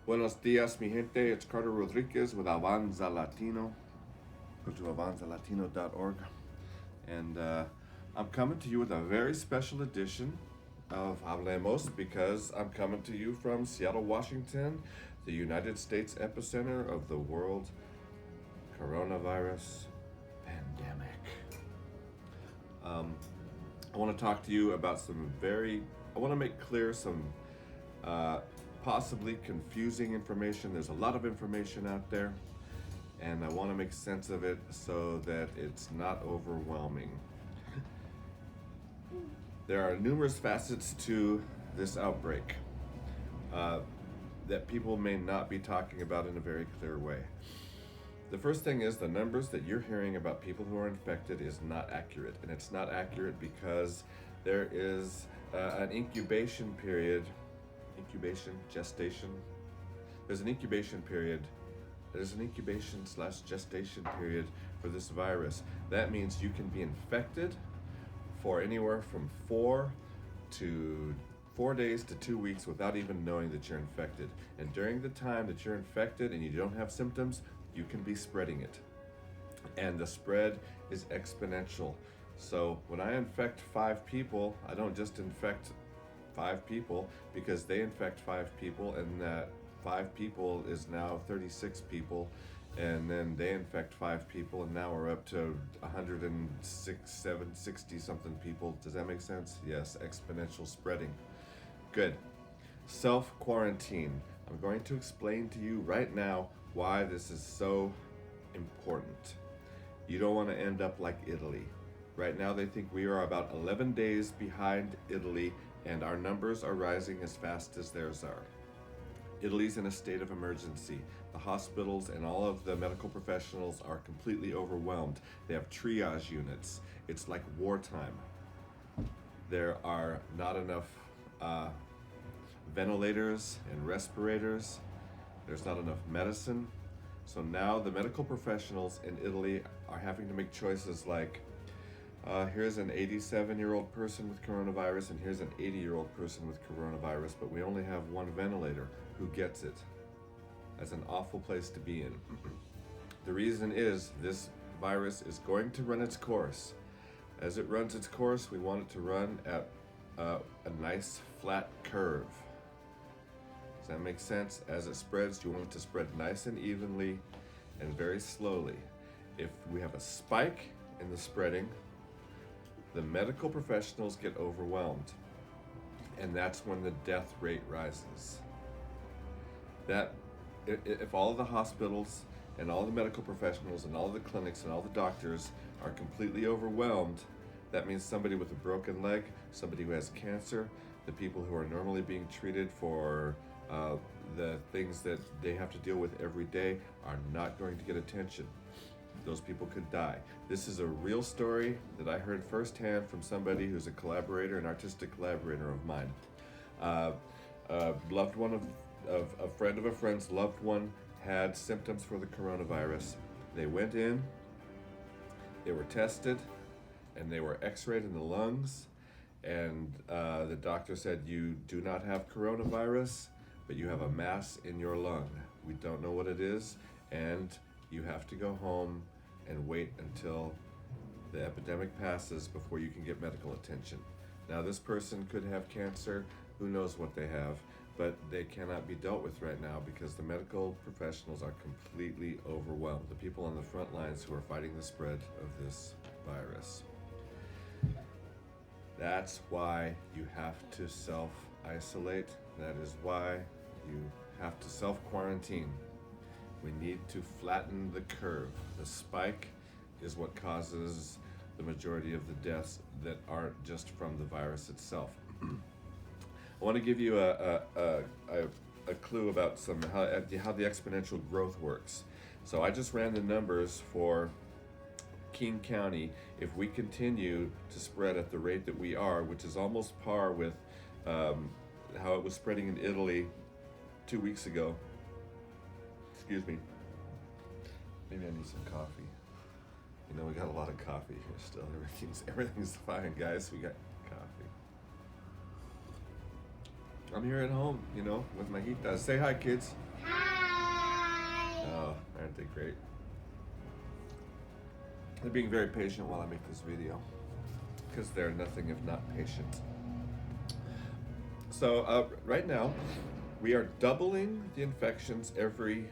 Buenos dias, mi gente. It's Carter Rodriquez with Avanza Latino. Go to avanzalatino.org. And I'm coming to you with a very special edition of Hablemos because I'm coming to you from Seattle, Washington, the United States epicenter of the world coronavirus pandemic. I want to talk to you about I want to make clear some possibly confusing information. There's a lot of information out there, and I want to make sense of it so that it's not overwhelming. There are numerous facets to this outbreak that people may not be talking about in a very clear way. The first thing is the numbers that you're hearing about people who are infected is not accurate, and it's not accurate because there is an incubation period. Gestation. There's an incubation period. There's an incubation/gestation period for this virus. That means you can be infected for anywhere from 4 days to 2 weeks without even knowing that you're infected. And during the time that you're infected and you don't have symptoms, you can be spreading it. And the spread is exponential. So when I infect 5 people, I don't just infect 5 people because they infect 5 people, and that 5 people is now 36 people, and then they infect 5 people, and now we're up to 106, 7, 60 something people. Does that make sense? Yes, exponential spreading. Good. Self-quarantine. I'm going to explain to you right now why this is so important. You don't want to end up like Italy. Right now they think we are about 11 days behind Italy, and our numbers are rising as fast as theirs are. Italy's in a state of emergency. The hospitals and all of the medical professionals are completely overwhelmed. They have triage units. It's like wartime. There are not enough ventilators and respirators. There's not enough medicine. So now the medical professionals in Italy are having to make choices like, here's an 87-year-old person with coronavirus, and here's an 80-year-old person with coronavirus, but we only have one ventilator. Who gets it? That's an awful place to be in. The reason is this virus is going to run its course. As it runs its course, we want it to run at a nice flat curve. Does that make sense? As it spreads, you want it to spread nice and evenly and very slowly. If we have a spike in the spreading, the medical professionals get overwhelmed, and that's when the death rate rises. If all of the hospitals and all the medical professionals and all the clinics and all the doctors are completely overwhelmed, that means somebody with a broken leg, somebody who has cancer, the people who are normally being treated for the things that they have to deal with every day are not going to get attention. Those people could die. This is a real story that I heard firsthand from somebody who's a collaborator, an artistic collaborator of mine. A friend of a friend's loved one had symptoms for the coronavirus. They went in, they were tested, and they were x-rayed in the lungs, and the doctor said, you do not have coronavirus, but you have a mass in your lung. We don't know what it is, and you have to go home and wait until the epidemic passes before you can get medical attention. Now, this person could have cancer, who knows what they have, but they cannot be dealt with right now because the medical professionals are completely overwhelmed. The people on the front lines who are fighting the spread of this virus. That's why you have to self-isolate. That is why you have to self-quarantine. We need to flatten the curve. The spike is what causes the majority of the deaths that aren't just from the virus itself. I want to give you a clue about how the exponential growth works. So I just ran the numbers for King County. If we continue to spread at the rate that we are, which is almost par with how it was spreading in Italy 2 weeks ago. Excuse me. Maybe I need some coffee. You know, we got a lot of coffee here still. Everything's fine, guys. We got coffee. I'm here at home, you know, with my hitas. Say hi, kids. Hi. Aren't they great? They're being very patient while I make this video, because they're nothing if not patient. So right now, we are doubling the infections every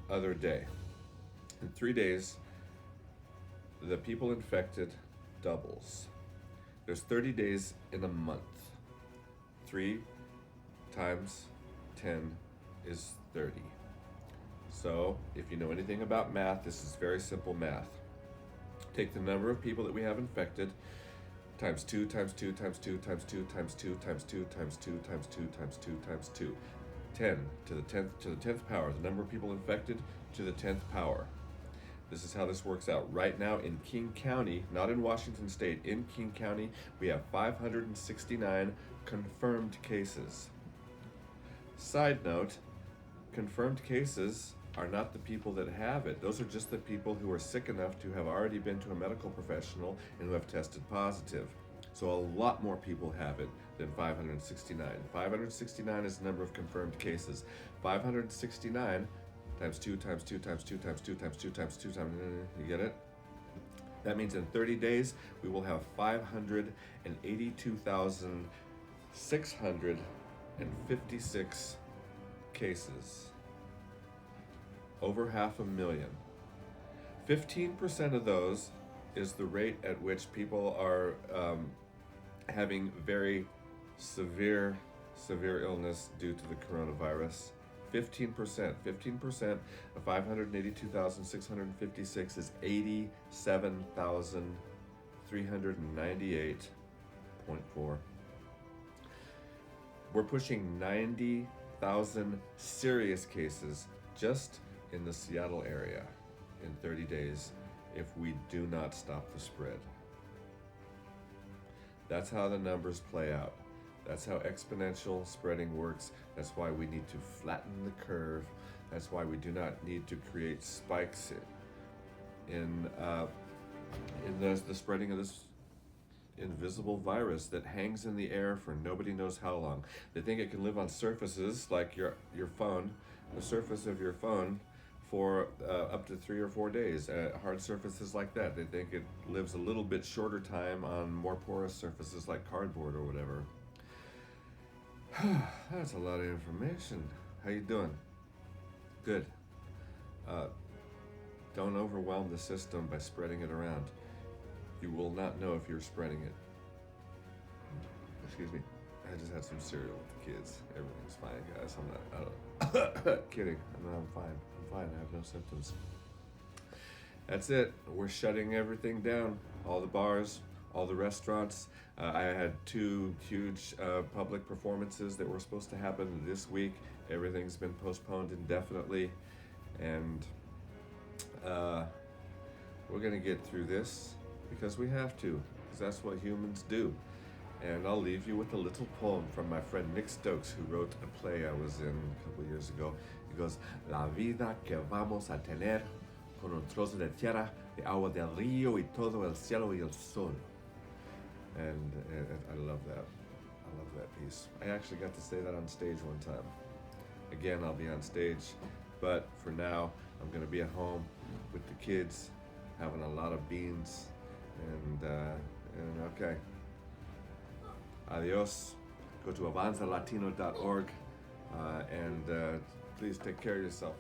other day. In 3 days, the people infected doubles. There's 30 days in a month. 3 times 10 is 30. So if you know anything about math, this is very simple math. Take the number of people that we have infected, times 2 times 2 times 2 times 2 times 2 times 2 times 2 times 2 times 2 times 2. 10 to the 10th power, the number of people infected to the 10th power. This is how this works out. Right now in King County, not in Washington State, in King County, we have 569 confirmed cases. Side note, confirmed cases are not the people that have it. Those are just the people who are sick enough to have already been to a medical professional and who have tested positive. So a lot more people have it than 569. 569 is the number of confirmed cases. 569 times 2 times 2 times 2 times 2 times 2 times 2 times, you get it? That means in 30 days, we will have 582,656 cases. Over 500,000. 15% of those is the rate at which people are having very severe illness due to the coronavirus. 15% of 582,656 is 87,398.4. We're pushing 90,000 serious cases just in the Seattle area in 30 days if we do not stop the spread. That's how the numbers play out. That's how exponential spreading works. That's why we need to flatten the curve. That's why we do not need to create spikes in the spreading of this invisible virus that hangs in the air for nobody knows how long. They think it can live on surfaces like your phone, the surface of your phone, for up to 3 or 4 days. Hard surfaces like that. They think it lives a little bit shorter time on more porous surfaces like cardboard or whatever. That's a lot of information. How you doing? Good. Don't overwhelm the system by spreading it around. You will not know if you're spreading it. Excuse me. I just had some cereal with the kids. Everything's fine, guys. I don't kidding. I'm fine. I have no symptoms. That's it. We're shutting everything down. All the bars, all the restaurants. I had 2 huge public performances that were supposed to happen this week. Everything's been postponed indefinitely. And we're going to get through this because we have to. Because that's what humans do. And I'll leave you with a little poem from my friend Nick Stokes, who wrote a play I was in a couple of years ago. He goes, La vida que vamos a tener con un trozo de tierra, de agua del río y todo el cielo y el sol. And I love that. I love that piece. I actually got to say that on stage one time. Again, I'll be on stage, but for now, I'm going to be at home with the kids, having a lot of beans, and okay. Adios. Go to avanzalatino.org and please take care of yourself.